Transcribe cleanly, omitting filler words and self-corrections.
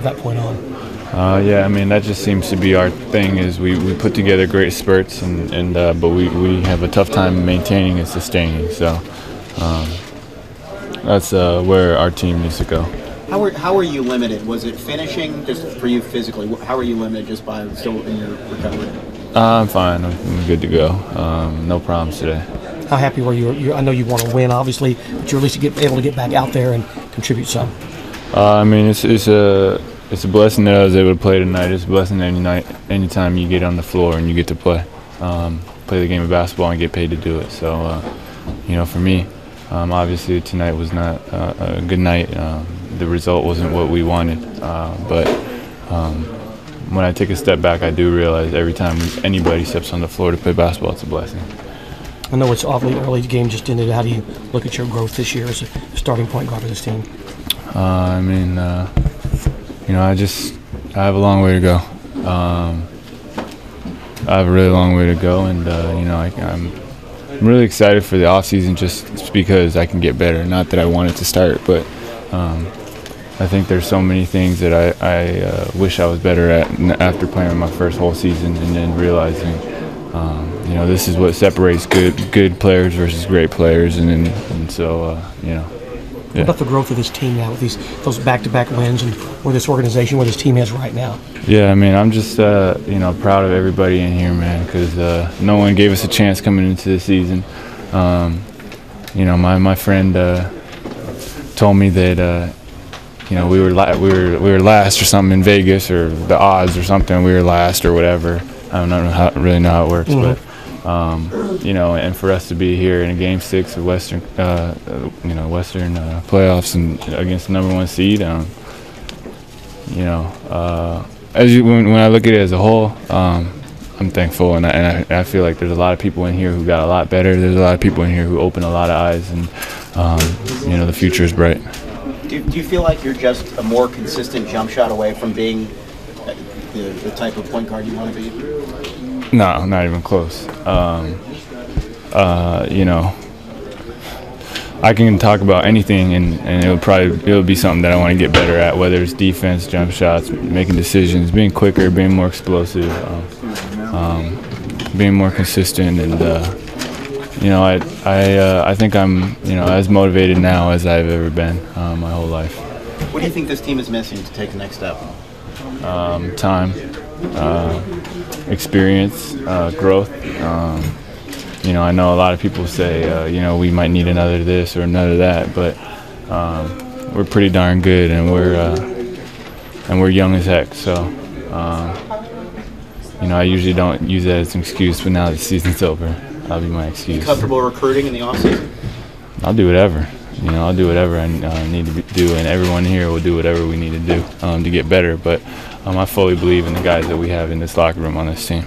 that point on? Yeah, I mean that just seems to be our thing. Is we put together great spurts, but we have a tough time maintaining and sustaining. So that's where our team needs to go. How are you limited? Was it finishing just for you physically? How are you limited just by still in your recovery? I'm fine. I'm good to go. No problems today. How happy were you? I know you want to win, obviously, but you're at least able to get back out there and contribute some. I mean, it's a blessing that I was able to play tonight. It's a blessing anytime you get on the floor and you get to play the game of basketball and get paid to do it. So, for me, obviously tonight was not a good night. The result wasn't what we wanted, but when I take a step back, I do realize every time anybody steps on the floor to play basketball, it's a blessing. I know it's awfully early. The game just ended. How do you look at your growth this year as a starting point guard for this team? I mean, I have a long way to go. I have a really long way to go, and I'm really excited for the off season just because I can get better. Not that I wanted to start, but I think there's so many things that I wish I was better at after playing my first whole season, and then realizing, this is what separates good players versus great players, and so. What about the growth of this team now with those back-to-back wins and where this organization, where this team is right now? Yeah, I mean, I'm just proud of everybody in here, man, because no one gave us a chance coming into the season. My friend told me that we were last or something in Vegas, or the odds or something. We were last or whatever. I don't really know how it works, but. And for us to be here in a Game 6 of Western playoffs and against the #1 seed, when I look at it as a whole, I'm thankful, and I feel like there's a lot of people in here who got a lot better. There's a lot of people in here who open a lot of eyes, and the future is bright. Do you feel like you're just a more consistent jump shot away from being the type of point guard you want to be? No, not even close. I can talk about anything, and it'll be something that I want to get better at, whether it's defense, jump shots, making decisions, being quicker, being more explosive, being more consistent, and I think I'm as motivated now as I've ever been my whole life. What do you think this team is missing to take the next step? Time. Experience, growth. I know a lot of people say, we might need another this or another that, but we're pretty darn good, and we're young as heck. So, I usually don't use that as an excuse, but now the season's over, that'll be my excuse. You comfortable recruiting in the offseason? I'll do whatever. I'll do whatever I need to do, and everyone here will do whatever we need to do to get better. But I fully believe in the guys that we have in this locker room on this team.